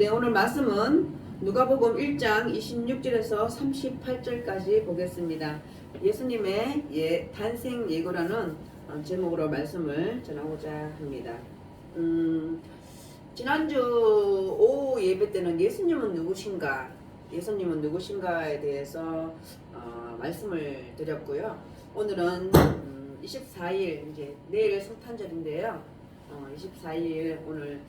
네, 오늘 말씀은 누가복음 1장 26절에서 38절까지 보겠습니다. 예수님의 탄생 예고라는 제목으로 말씀을 전하고자 합니다. 지난주 오후 예배 때는 예수님은 누구신가에 대해서 말씀을 드렸고요. 오늘은 24일 이제 내일 성탄절인데요. 24일 오늘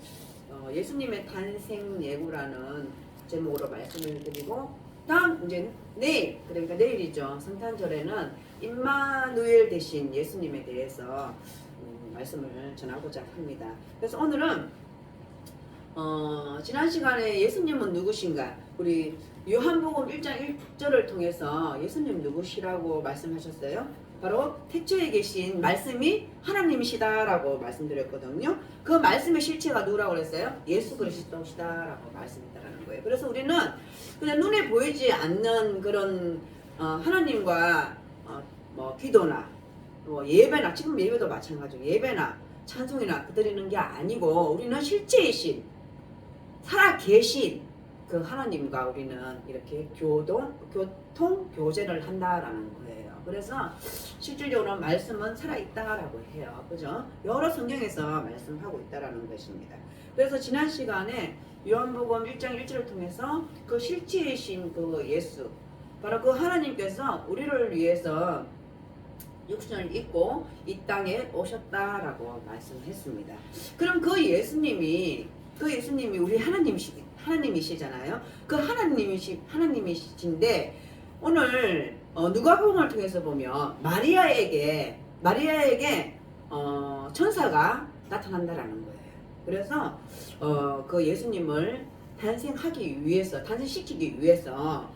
예수님의 탄생 예고라는 제목으로 말씀을 드리고, 다음 이제 내일, 그러니까 내일이죠. 성탄절에는 임마누엘 대신 예수님에 대해서 말씀을 전하고자 합니다. 그래서 오늘은 지난 시간에 예수님은 누구신가, 우리 요한복음 1장 1절을 통해서 예수님 누구시라고 말씀하셨어요. 바로 태초에 계신 말씀이 하나님이시다라고 말씀드렸거든요. 그 말씀의 실체가 누구라고 그랬어요? 예수 그리스도시다라고 말씀했다라는 거예요. 그래서 우리는 그냥 눈에 보이지 않는 그런 하나님과 뭐 기도나 뭐 예배나, 지금 예배도 마찬가지고 예배나 찬송이나 드리는 게 아니고, 우리는 실제이신 살아계신 그 하나님과 우리는 이렇게 교제를 한다라는 거예요. 그래서 실질적으로 말씀은 살아있다라고 해요. 그죠? 여러 성경에서 말씀하고 있다라는 것입니다. 그래서 지난 시간에 요한복음 1장 1절을 통해서 그 실체이신 그 예수, 바로 그 하나님께서 우리를 위해서 육신을 입고 이 땅에 오셨다라고 말씀했습니다. 그럼 그 예수님이 우리 하나님이시잖아요. 그 하나님이신데 오늘 누가복음을 통해서 보면 마리아에게 천사가 나타난다라는 거예요. 그래서 그 예수님을 탄생시키기 위해서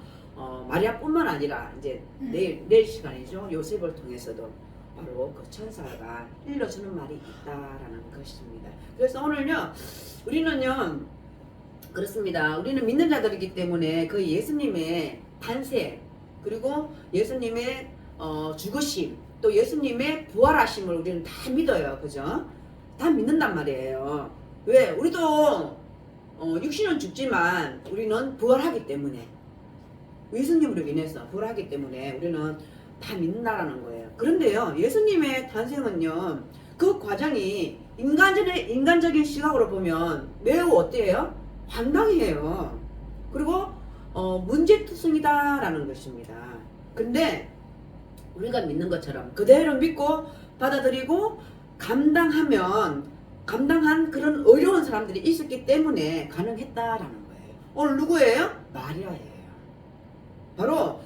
마리아뿐만 아니라 이제 내일 시간이죠. 요셉을 통해서도 바로 그 천사가 일러주는 말이 있다라는 것입니다. 그래서 오늘요, 우리는요, 그렇습니다. 우리는 믿는 자들이기 때문에 그 예수님의 탄생, 그리고 예수님의 죽으심, 또 예수님의 부활하심을 우리는 다 믿어요. 그죠? 다 믿는단 말이에요. 왜? 우리도 육신은 죽지만 우리는 부활하기 때문에, 예수님으로 인해서 부활하기 때문에 우리는 다 믿는다라는 거예요. 그런데요, 예수님의 탄생은요, 그 과정이 인간적인 시각으로 보면 매우 어때요? 황당해요. 그리고 문제투성이다라는 것입니다. 근데 우리가 믿는 것처럼 그대로 믿고 받아들이고 감당한 그런 어려운 사람들이 있었기 때문에 가능했다라는 거예요. 오늘 누구예요? 마리아예요. 바로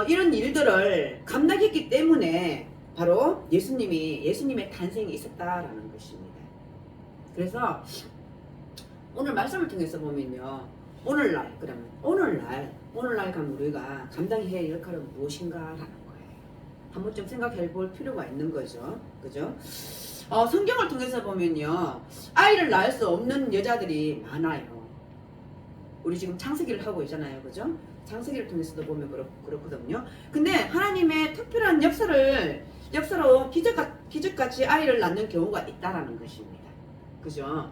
이런 일들을 감당했기 때문에 바로 예수님의 탄생이 있었다라는 것입니다. 그래서 오늘 말씀을 통해서 보면요, 오늘날 그럼 우리가 감당해야 할 역할은 무엇인가라는 거예요. 한 번쯤 생각해 볼 필요가 있는 거죠. 그죠? 성경을 통해서 보면요, 아이를 낳을 수 없는 여자들이 많아요. 우리 지금 창세기를 하고 있잖아요. 그죠? 창세기를 통해서도 보면 그렇거든요. 근데 하나님의 특별한 역사로 기적같이 아이를 낳는 경우가 있다라는 것입니다. 그죠?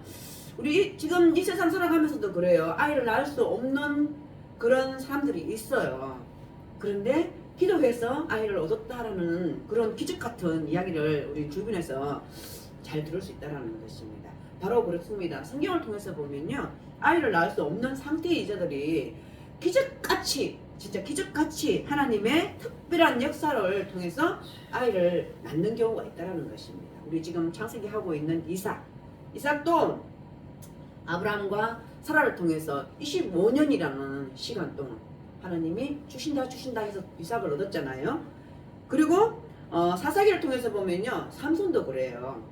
우리 지금 이 세상 살아가면서도 그래요. 아이를 낳을 수 없는 그런 사람들이 있어요. 그런데 기도해서 아이를 얻었다라는 그런 기적 같은 이야기를 우리 주변에서 잘 들을 수 있다라는 것입니다. 바로 그렇습니다. 성경을 통해서 보면요, 아이를 낳을 수 없는 상태의 이자들이 진짜 기적같이 하나님의 특별한 역사를 통해서 아이를 낳는 경우가 있다라는 것입니다. 우리 지금 창세기 하고 있는 이삭도 아브라함과 사라를 통해서 25년이라는 시간 동안 하나님이 주신다 해서 이삭을 얻었잖아요. 그리고 사사기를 통해서 보면요, 삼손도 그래요.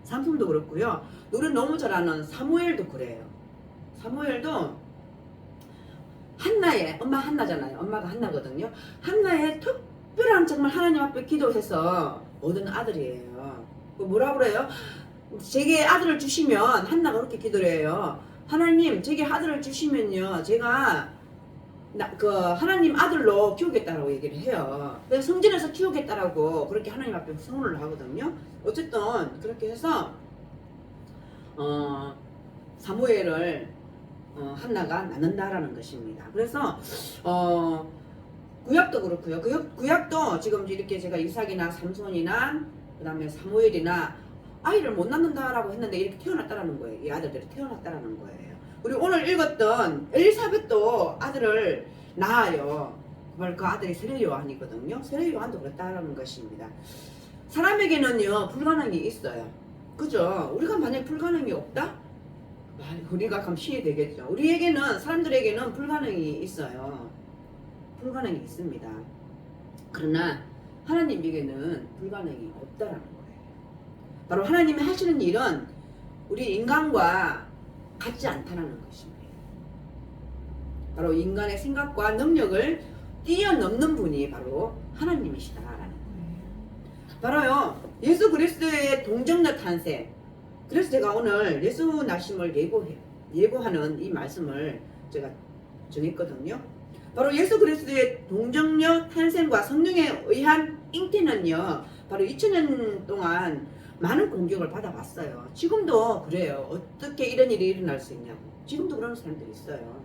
삼손도 그렇고요. 우리 너무 잘 아는 사무엘도 그래요. 사무엘도 엄마 한나잖아요. 엄마가 한나거든요. 한나의 특별한 정말 하나님 앞에 기도해서 얻은 아들이에요. 뭐라 그래요? 제게 아들을 주시면, 한나가 그렇게 기도를 해요. 하나님, 제게 아들을 주시면요, 제가 하나님 아들로 키우겠다라고 얘기를 해요. 그래서 성전에서 키우겠다라고 그렇게 하나님 앞에 선언을 하거든요. 어쨌든 그렇게 해서 사무엘을 한나가 낳는다라는 것입니다. 그래서 구약도 그렇고요. 구약도 지금 이렇게 제가 이삭이나 삼손이나 그다음에 사무엘이나 아이를 못 낳는다라고 했는데 이렇게 태어났다라는 거예요. 이 아들들이 태어났다라는 거예요. 우리 오늘 읽었던 엘리사벳도 아들을 낳아요. 그 아들이 세례 요한이거든요. 세례 요한도 그렇다라는 것입니다. 사람에게는요 불가능이 있어요. 그죠? 우리가 만약에 불가능이 없다? 우리가 그럼 신이 되겠죠. 우리에게는 사람들에게는 불가능이 있어요. 불가능이 있습니다. 그러나 하나님에게는 불가능이 없다라는 거예요. 바로 하나님이 하시는 일은 우리 인간과 같지 않다는 것입니다. 바로 인간의 생각과 능력을 뛰어넘는 분이 바로 하나님이시다라는 거예요. 바로요 예수 그리스도의 동정녀 탄생. 그래서 제가 오늘 예수 나심을 예고하는 이 말씀을 제가 전했거든요. 바로 예수 그리스도의 동정녀 탄생과 성령에 의한 잉태는요 바로 2000년 동안 많은 공격을 받아왔어요. 지금도 그래요. 어떻게 이런 일이 일어날 수 있냐고. 지금도 그런 사람들이 있어요.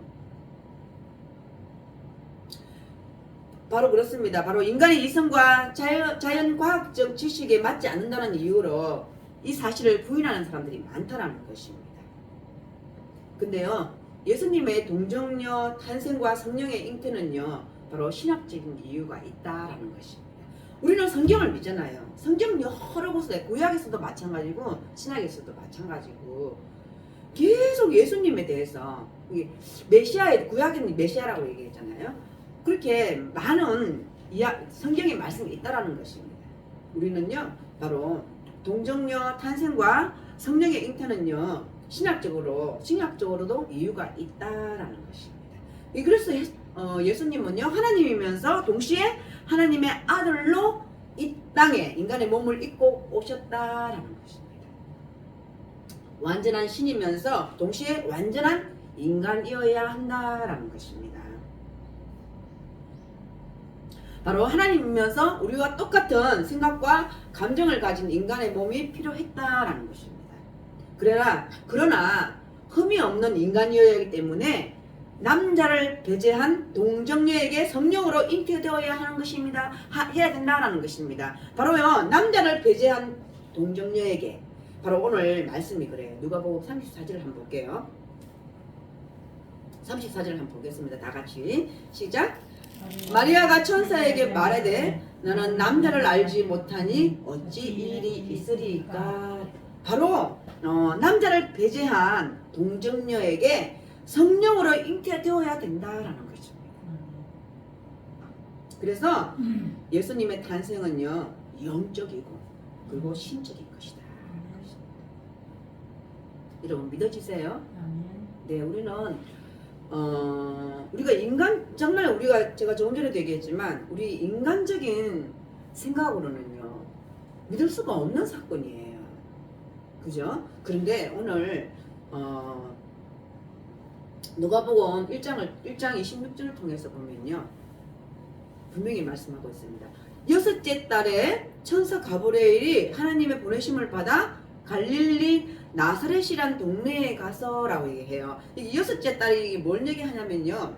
바로 그렇습니다. 바로 인간의 이성과 자연과학적 지식에 맞지 않는다는 이유로 이 사실을 부인하는 사람들이 많다는 것입니다. 근데요 예수님의 동정녀 탄생과 성령의 잉태는요 바로 신학적인 이유가 있다라는 것입니다. 우리는 성경을 믿잖아요. 성경 여러 곳에 구약에서도 마찬가지고 신약에서도 마찬가지고 계속 예수님에 대해서 메시아의 구약에는 메시아라고 얘기했잖아요. 그렇게 많은 성경의 말씀이 있다라는 것입니다. 우리는요 바로 동정녀 탄생과 성령의 잉태는요 신학적으로도 이유가 있다라는 것입니다. 그래서 예수님은요 하나님이면서 동시에 하나님의 아들로 이 땅에 인간의 몸을 입고 오셨다라는 것입니다. 완전한 신이면서 동시에 완전한 인간이어야 한다라는 것입니다. 바로 하나님이면서 우리와 똑같은 생각과 감정을 가진 인간의 몸이 필요했다라는 것입니다. 그러나 흠이 없는 인간이어야 하기 때문에 남자를 배제한 동정녀에게 성령으로 잉태되어야 하는 것입니다. 해야 된다라는 것입니다. 바로요 남자를 배제한 동정녀에게 바로 오늘 말씀이 그래요. 누가복음 34절을 한번 볼게요. 34절을 한번 보겠습니다. 다 같이 시작. 마리아가 천사에게 말하되 너는 남자를 알지 못하니 어찌 이 일이 있으리까. 바로 남자를 배제한 동정녀에게 성령으로 잉태되어야 된다라는 것입니다. 그래서 예수님의 탄생은요 영적이고 그리고 신적인 것이다. 여러분 믿어지세요? 네, 우리는 우리가 정말 우리가 제가 조금 전에도 얘기했지만 우리 인간적인 생각으로는요 믿을 수가 없는 사건이에요. 그죠? 그런데 오늘 누가복음 1장 26절을 통해서 보면요 분명히 말씀하고 있습니다. 여섯째 달에 천사 가브리엘이 하나님의 보내심을 받아 갈릴리 나사렛이란 동네에 가서라고 얘기해요. 이 여섯째 딸이 뭘 얘기하냐면요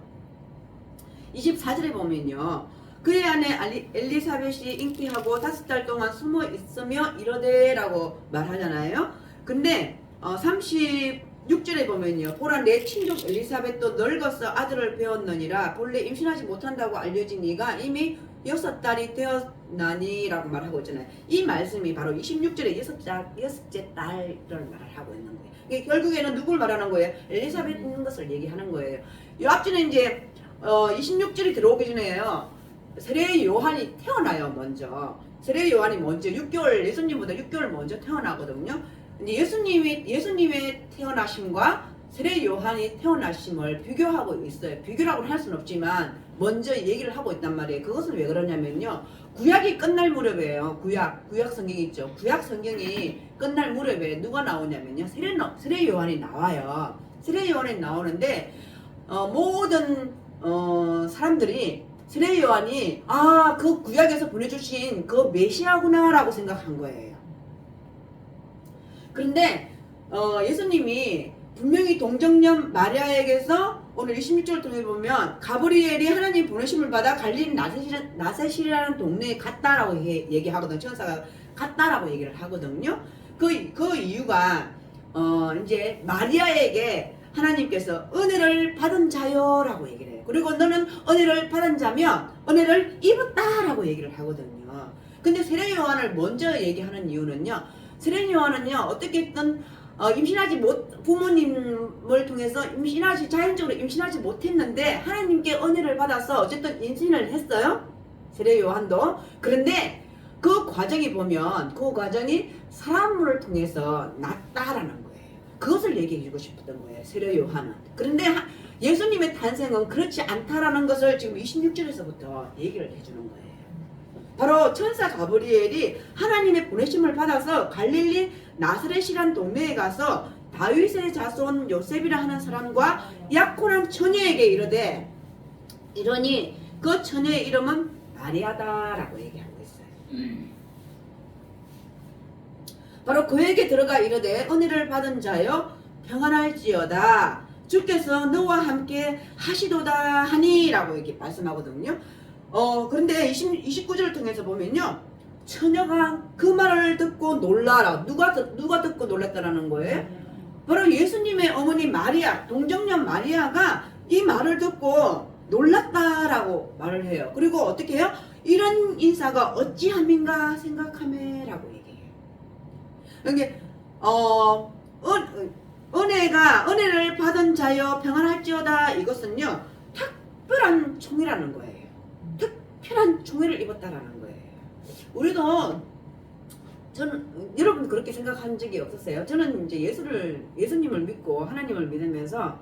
24절에 보면요 그의 아내 엘리사벳이 잉태하고 5달 동안 숨어 있으며 이러되라고 말하잖아요. 근데 36절에 보면요 보라 내 친족 엘리사벳도 늙어서 아들을 배웠느니라 본래 임신하지 못한다고 알려진 이가 이미 6달이 되었나니 라고 말하고 있잖아요. 이 말씀이 바로 26절에 여섯째 딸을 말하고 있는 거예요. 이게 결국에는 누굴 말하는 거예요? 엘리사벳 있는 것을 얘기하는 거예요. 이 앞전에 이제 26절이 들어오기 전에요 세례 요한이 태어나요. 먼저 세례 요한이 먼저 6개월 예수님보다 6개월 먼저 태어나거든요. 이제 예수님의 태어나심과 세례 요한이 태어나심을 비교하고 있어요. 비교라고는 할 수는 없지만 먼저 얘기를 하고 있단 말이에요. 그것은 왜 그러냐면요 구약이 끝날 무렵이에요. 구약 성경이 있죠. 구약 성경이 끝날 무렵에 누가 나오냐면요 세례 요한이 나와요. 세례 요한이 나오는데 모든 사람들이 세례 요한이 그 구약에서 보내주신 그 메시아구나 라고 생각한 거예요. 그런데 예수님이 분명히 동정녀 마리아에게서 오늘 26절을 통해 보면 가브리엘이 하나님 보내심을 받아 갈릴리 나셋이라는 동네에 갔다라고 얘기하거든요. 천사가 갔다라고 얘기를 하거든요. 그 이유가 이제 마리아에게 하나님께서 은혜를 받은 자요라고 얘기를 해요. 그리고 너는 은혜를 받은 자면 은혜를 입었다라고 얘기를 하거든요. 근데 세례 요한을 먼저 얘기하는 이유는요. 세례 요한은요 어떻게든 임신하지 못 부모님을 통해서 자연적으로 임신하지 못했는데 하나님께 은혜를 받아서 어쨌든 임신을 했어요. 세례 요한도. 그런데 그 과정이 보면 그 과정이 사람을 통해서 났다라는 거예요. 그것을 얘기해주고 싶었던 거예요. 세례 요한은. 그런데 예수님의 탄생은 그렇지 않다라는 것을 지금 26절에서부터 얘기를 해주는 거예요. 바로 천사 가브리엘이 하나님의 보내심을 받아서 갈릴리 나사렛이란 동네에 가서 다윗의 자손 요셉이라 하는 사람과 약혼한 처녀에게 이르되 이러니 그 처녀의 이름은 마리아다라고 얘기하고 있어요. 바로 그에게 들어가 이르되 은혜를 받은 자여 평안할지어다 주께서 너와 함께 하시도다 하니라고 이렇게 말씀하거든요. 그런데 29절을 통해서 보면요. 처녀가 그 말을 듣고 놀라라. 누가 듣고 놀랐다라는 거예요? 바로 예수님의 어머니 마리아, 동정녀 마리아가 이 말을 듣고 놀랐다라고 말을 해요. 그리고 어떻게 해요? 이런 인사가 어찌함인가 생각하매라고 얘기해요. 이게 은혜를 받은 자여 평안할지어다 이것은요 특별한 총이라는 거예요. 특별한 총애를 입었다라는 거예요. 우리도 저는 여러분 그렇게 생각한 적이 없었어요. 저는 이제 예수님을 믿고 하나님을 믿으면서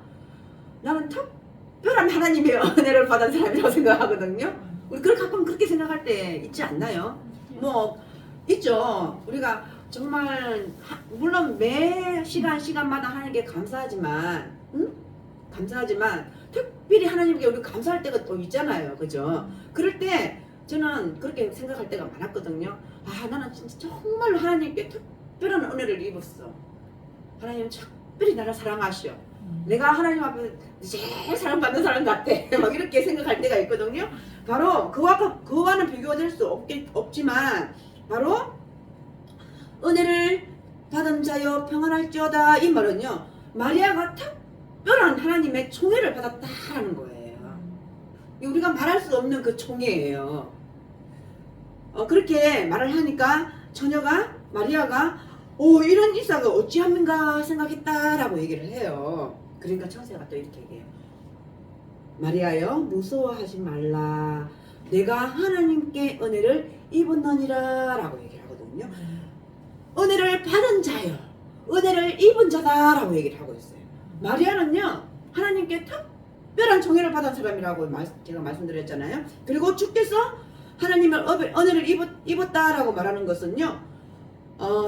나는 특별한 하나님의 은혜를 받은 사람이라고 생각하거든요. 우리 가끔 그렇게 생각할 때 있지 않나요? 뭐 있죠. 우리가 정말 물론 매 시간마다 하는 게 감사하지만 감사하지만 특별히 하나님께 우리 감사할 때가 또 있잖아요. 그죠? 그럴 때 저는 그렇게 생각할 때가 많았거든요. 나는 진짜 정말로 하나님께 특별한 은혜를 입었어. 하나님 특별히 나를 사랑하시오. 내가 하나님 앞에 제일 사랑받는 사람 같아. 막 이렇게 생각할 때가 있거든요. 바로 그와는 비교가 될 수 없지만 바로 은혜를 받은 자여 평안할지어다 이 말은요. 마리아가 특별한 하나님의 총애를 받았다라는 거예요. 우리가 말할 수 없는 그 총애예요. 그렇게 말을 하니까 마리아가 이런 인사가 어찌함인가 생각했다라고 얘기를 해요. 그러니까 천사가 또 이렇게 얘기해요. 마리아여 무서워하지 말라. 내가 하나님께 은혜를 입었느니라 라고 얘기를 하거든요. 은혜를 받은 자여 은혜를 입은 자다라고 얘기를 하고 있어요. 마리아는요 하나님께 특별한 총애를 받은 사람이라고 제가 말씀드렸잖아요. 그리고 주께서 하나님의 은혜를 입었다라고 말하는 것은요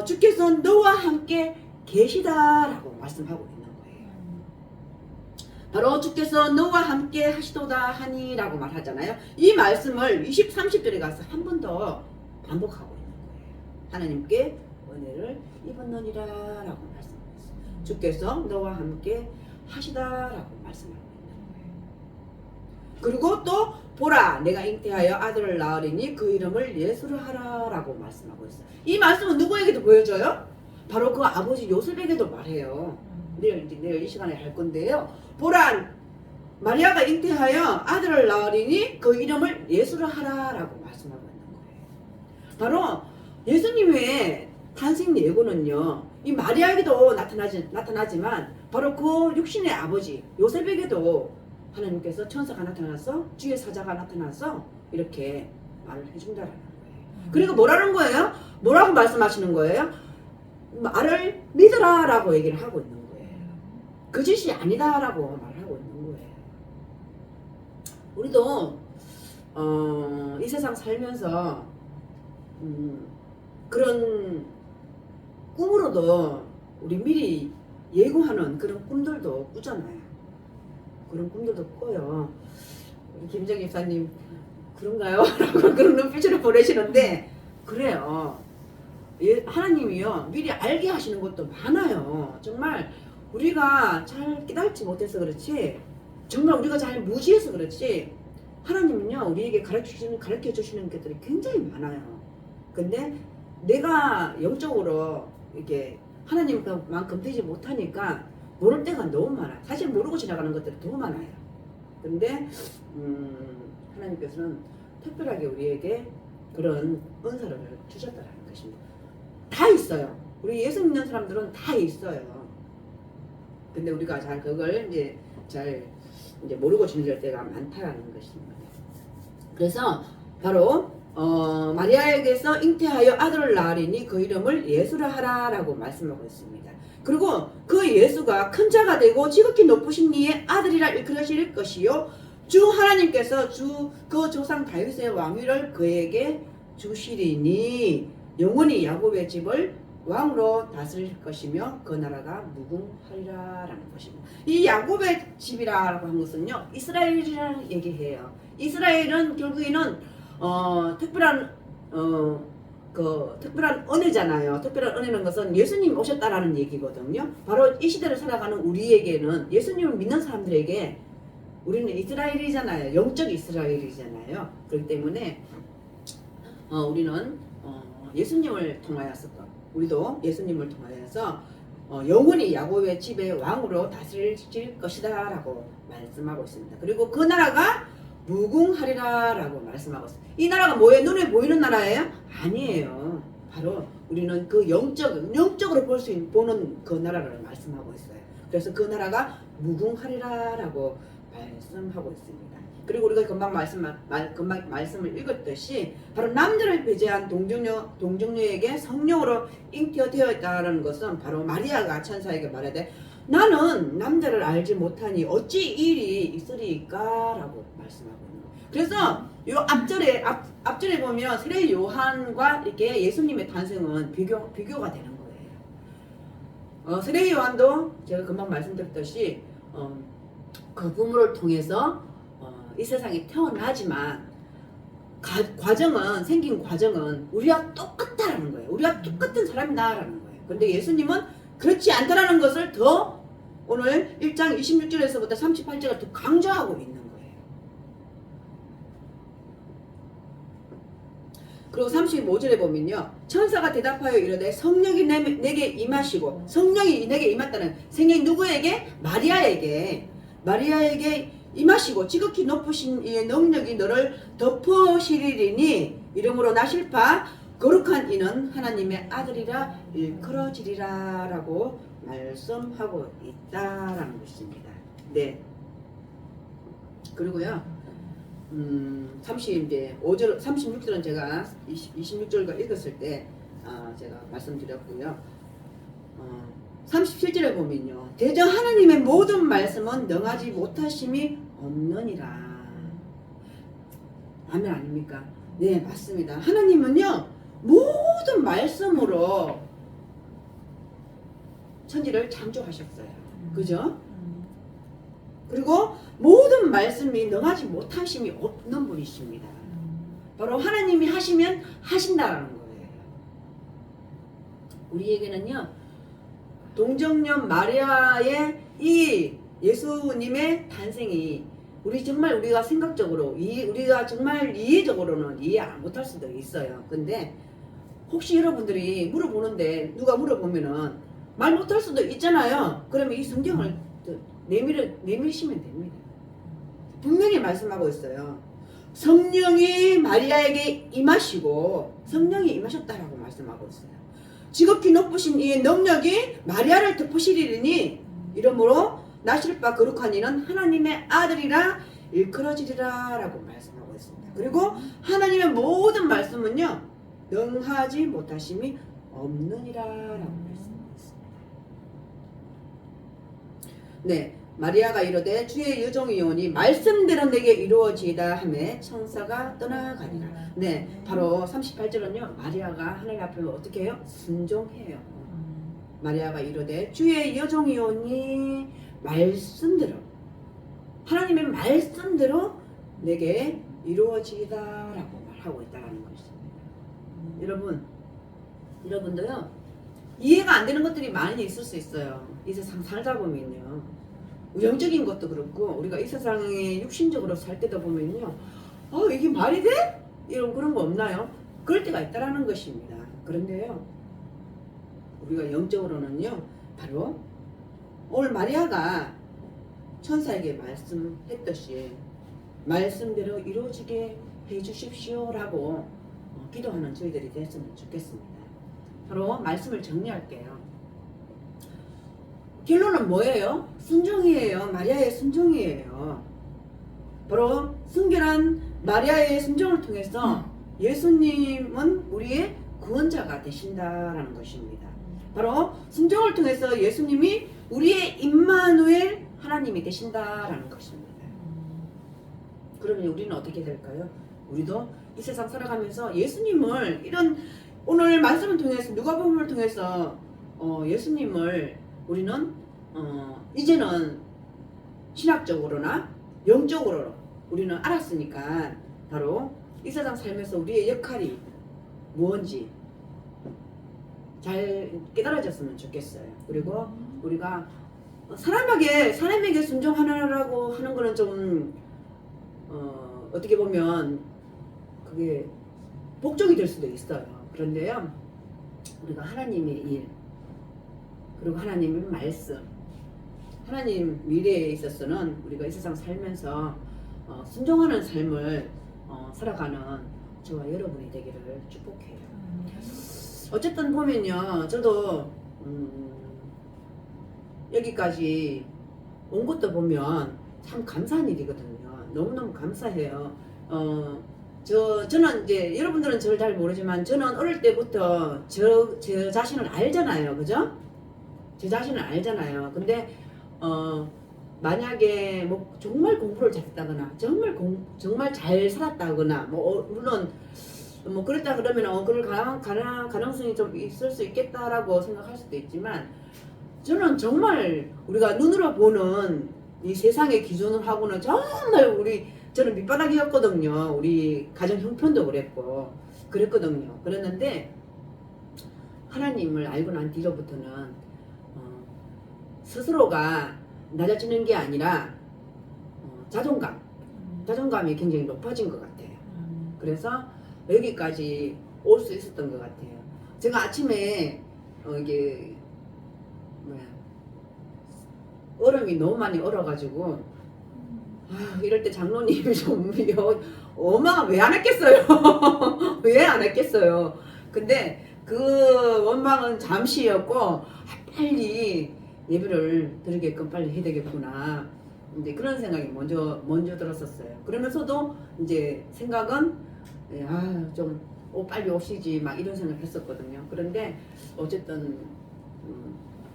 주께서 너와 함께 계시다라고 말씀하고 있는 거예요. 바로 주께서 너와 함께 하시도다 하니라고 말하잖아요. 이 말씀을 20, 30절에 가서 한 번 더 반복하고 있는 거예요. 하나님께 은혜를 입었느니라 라고 말씀하셨어요. 주께서 너와 함께 하시다라고 말씀하고 있는 거예요. 그리고 또 보라 내가 잉태하여 아들을 낳으리니 그 이름을 예수를 하라 라고 말씀하고 있어요. 이 말씀은 누구에게도 보여줘요? 바로 그 아버지 요셉에게도 말해요. 내일 이 시간에 할 건데요. 보라 마리아가 잉태하여 아들을 낳으리니 그 이름을 예수를 하라 라고 말씀하고 있는 거예요. 바로 예수님의 탄생 예고는요 이 마리아에게도 나타나지만 바로 그 육신의 아버지 요셉에게도 하나님께서 천사가 나타나서 주의 사자가 나타나서 이렇게 말을 해준다라는 거예요. 그리고 뭐라는 거예요? 뭐라고 말씀하시는 거예요? 말을 믿어라 라고 얘기를 하고 있는 거예요. 거짓이 아니다 라고 말하고 있는 거예요. 우리도 이 세상 살면서 그런 꿈으로도 우리 미리 예고하는 그런 꿈들도 꾸잖아요. 그런 꿈들도 꿔요. 김정희 집사님 그런가요? 라고 그런 눈빛으로 보내시는데 그래요. 하나님이요 미리 알게 하시는 것도 많아요. 정말 우리가 잘 깨달지 못해서 그렇지, 정말 우리가 잘 무지해서 그렇지, 하나님은요 우리에게 가르쳐 주시는 것들이 굉장히 많아요. 근데 내가 영적으로 이렇게 하나님만큼 되지 못하니까 모를 때가 너무 많아. 사실 모르고 지나가는 것들이 너무 많아요. 근데 하나님께서는 특별하게 우리에게 그런 은사를 주셨다는 것입니다. 다 있어요. 우리 예수 믿는 사람들은 다 있어요. 근데 우리가 잘 그걸 잘 모르고 지낼 때가 많다라는 것입니다. 그래서 바로 마리아에게서 잉태하여 아들을 낳으리니 그 이름을 예수라 하라라고 말씀하고 있습니다. 그리고 그 예수가 큰 자가 되고 지극히 높으신 이의 아들이라 일컬으실 것이요 주 하나님께서 그 조상 다윗의 왕위를 그에게 주시리니 영원히 야곱의 집을 왕으로 다스릴 것이며 그 나라가 무궁하리라라는 것입니다. 이 야곱의 집이라고 하는 것은요 이스라엘이라는 얘기해요. 이스라엘은 결국에는 특별한 특별한 은혜잖아요. 특별한 은혜는 것은 예수님 오셨다라는 얘기거든요. 바로 이 시대를 살아가는 우리에게는 예수님을 믿는 사람들에게 우리는 이스라엘이잖아요. 영적 이스라엘이잖아요. 그렇기 때문에 우리는 예수님을 통하여서 우리도 예수님을 통하여서 영원히 야곱의 집의 왕으로 다스릴 것이다 라고 말씀하고 있습니다. 그리고 그 나라가 무궁하리라 라고 말씀하고 있습니다. 이 나라가 뭐예요? 눈에 보이는 나라예요? 아니에요. 바로 우리는 그 영적으로 보는 그 나라를 말씀하고 있어요. 그래서 그 나라가 무궁하리라 라고 말씀하고 있습니다. 그리고 우리가 금방 말씀을 읽었듯이 바로 남자를 배제한 동정녀에게 성령으로 잉태되어 있다는 것은 바로 마리아가 천사에게 말하되 나는 남자를 알지 못하니 어찌 일이 있으리까 라고 말씀하고 있는 거예요. 그래서 요 앞절에 보면 세례 요한과 이렇게 예수님의 탄생은 비교가 되는 거예요. 세례 요한도 제가 금방 말씀드렸듯이 그 부모를 통해서 이 세상에 태어나지만 생긴 과정은 우리와 똑같다라는 거예요. 우리와 똑같은 사람이다라는 거예요. 근데 예수님은 그렇지 않다라는 것을 더 오늘 1장 26절에서부터 38절을 더 강조하고 있는 거예요. 그리고 35절에 보면요. 천사가 대답하여 이르되 성령이 내게 임하시고, 성령이 내게 임했다는 성령이 누구에게? 마리아에게 임하시고 지극히 높으신 이의 능력이 너를 덮으시리니 이름으로 나실파 거룩한 이는 하나님의 아들이라 일컬어지리라 라고 말씀하고 있다라는 것입니다. 네. 그리고요 36절은 제가 26절과 읽었을 때 제가 말씀드렸고요. 37절에 보면요. 대저 하나님의 모든 말씀은 능하지 못하심이 없느니라. 아멘 아닙니까? 네 맞습니다. 하나님은요 모든 말씀으로 천지를 창조하셨어요. 그죠? 그리고 모든 말씀이 능하지 못하심이 없는 분이십니다. 바로 하나님이 하시면 하신다라는 거예요. 우리에게는요 동정녀 마리아의 이 예수님의 탄생이 우리가 생각적으로 우리가 정말 이해적으로는 이해 못할 수도 있어요. 근데 혹시 여러분들이 물어보는데 누가 물어보면은 말 못할 수도 있잖아요. 그러면 이 성경을 내밀시면 됩니다. 분명히 말씀하고 있어요. 성령이 마리아에게 임하시고 성령이 임하셨다라고 말씀하고 있어요. 지극히 높으신 이의 능력이 마리아를 덮으시리니 이러므로 나실바 거룩한 이는 하나님의 아들이라 일컬어지리라 라고 말씀하고 있습니다. 그리고 하나님의 모든 말씀은요 능하지 못하심이 없느니라 라고 말씀하고 있습니다. 네, 마리아가 이르되 주의 여종이오니 말씀대로 내게 이루어지이다 하매 천사가 떠나가니라. 네, 바로 38절은요 마리아가 하나님 앞에 어떻게 해요? 순종해요. 마리아가 이르되 주의 여종이오니 말씀대로 하나님의 말씀대로 내게 이루어지이다라고 말하고 있다는 것입니다. 여러분도요 이해가 안 되는 것들이 많이 있을 수 있어요. 이 세상 살다 보면요, 영적인 것도 그렇고 우리가 이 세상에 육신적으로 살 때도 보면요, 이게 말이 돼? 이런 그런 거 없나요? 그럴 때가 있다라는 것입니다. 그런데요, 우리가 영적으로는요, 바로 오늘 마리아가 천사에게 말씀했듯이 말씀대로 이루어지게 해주십시오라고 기도하는 저희들이 됐으면 좋겠습니다. 바로 말씀을 정리할게요. 결론은 뭐예요? 순종이에요. 마리아의 순종이에요. 바로 순결한 마리아의 순종을 통해서 예수님은 우리의 구원자가 되신다라는 것입니다. 바로 순종을 통해서 예수님이 우리의 임마누엘 하나님이 되신다라는 것입니다. 그러면 우리는 어떻게 될까요? 우리도 이 세상 살아가면서 예수님을 이런 오늘 말씀을 통해서 누가복음을 통해서 예수님을 우리는 이제는 신학적으로나 영적으로 우리는 알았으니까 바로 이 세상 살면서 우리의 역할이 무엇인지 잘 깨달아졌으면 좋겠어요. 그리고 우리가 사람에게 순종하라고 하는 거는 좀 어떻게 보면 그게 복종이 될 수도 있어요. 그런데요, 우리가 하나님의 일, 그리고 하나님의 말씀, 하나님 미래에 있어서는 우리가 이 세상 살면서 순종하는 삶을 살아가는 저와 여러분이 되기를 축복해요. 어쨌든 보면요, 저도 여기까지 온 것도 보면 참 감사한 일이거든요. 너무너무 감사해요. 저는 이제 여러분들은 저를 잘 모르지만 저는 어릴 때부터 제 자신을 알잖아요. 그죠? 제 자신을 알잖아요. 근데 만약에 뭐 정말 공부를 잘했다거나 정말 잘 살았다거나 물론 뭐 그랬다 그러면 그럴 가능성이 좀 있을 수 있겠다라고 생각할 수도 있지만 저는 정말 우리가 눈으로 보는 이 세상의 기준을 하고는 정말 저는 밑바닥이었거든요. 우리 가정 형편도 그랬거든요. 그랬는데 하나님을 알고 난 뒤로부터는 스스로가 낮아지는 게 아니라 자존감이 굉장히 높아진 것 같아요. 그래서 여기까지 올 수 있었던 것 같아요. 제가 아침에 이게 얼음이 너무 많이 얼어가지고 이럴 때 장로님이 좀 엄마가 왜 안 했겠어요? 왜 안 했겠어요? 근데 그 원망은 잠시였고 빨리 예배를 드리게끔 빨리 해야 되겠구나. 이제 그런 생각이 먼저 들었었어요. 그러면서도 이제 생각은 좀 빨리 오시지 막 이런 생각을 했었거든요. 그런데 어쨌든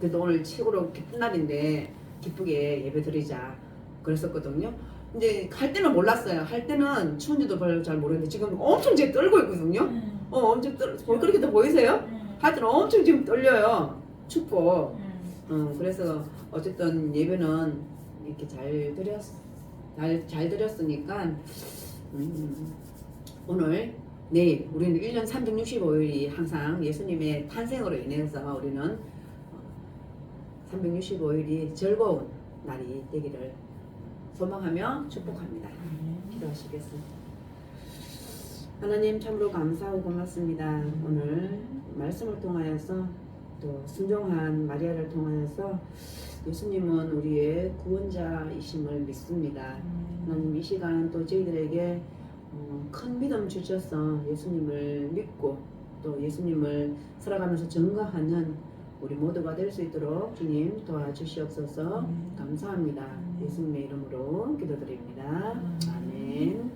그래도 오늘 최고로 기쁜 날인데 기쁘게 예배 드리자 그랬었거든요. 이제 할 때는 몰랐어요. 할 때는 추운지도 별로 잘 모르는데 지금 엄청 지금 떨고 있거든요. 엄청 그렇게 도 보이세요? 할 때는 엄청 지금 떨려요. 춥고. 그래서 어쨌든 예배는 이렇게 잘 드렸으니까 오늘 내일 우리는 1년 365일이 항상 예수님의 탄생으로 인해서 우리는 365일이 즐거운 날이 되기를 소망하며 축복합니다. 기도하시겠습니다. 하나님 참으로 감사하고 고맙습니다. 오늘 말씀을 통하여서 또 순종한 마리아를 통하여서 예수님은 우리의 구원자이심을 믿습니다. 하나님 이 시간 또 저희들에게 큰 믿음 주셔서 예수님을 믿고 또 예수님을 살아가면서 증거하는 우리 모두가 될 수 있도록 주님 도와주시옵소서. 감사합니다. 예수님의 이름으로 기도드립니다. 아멘.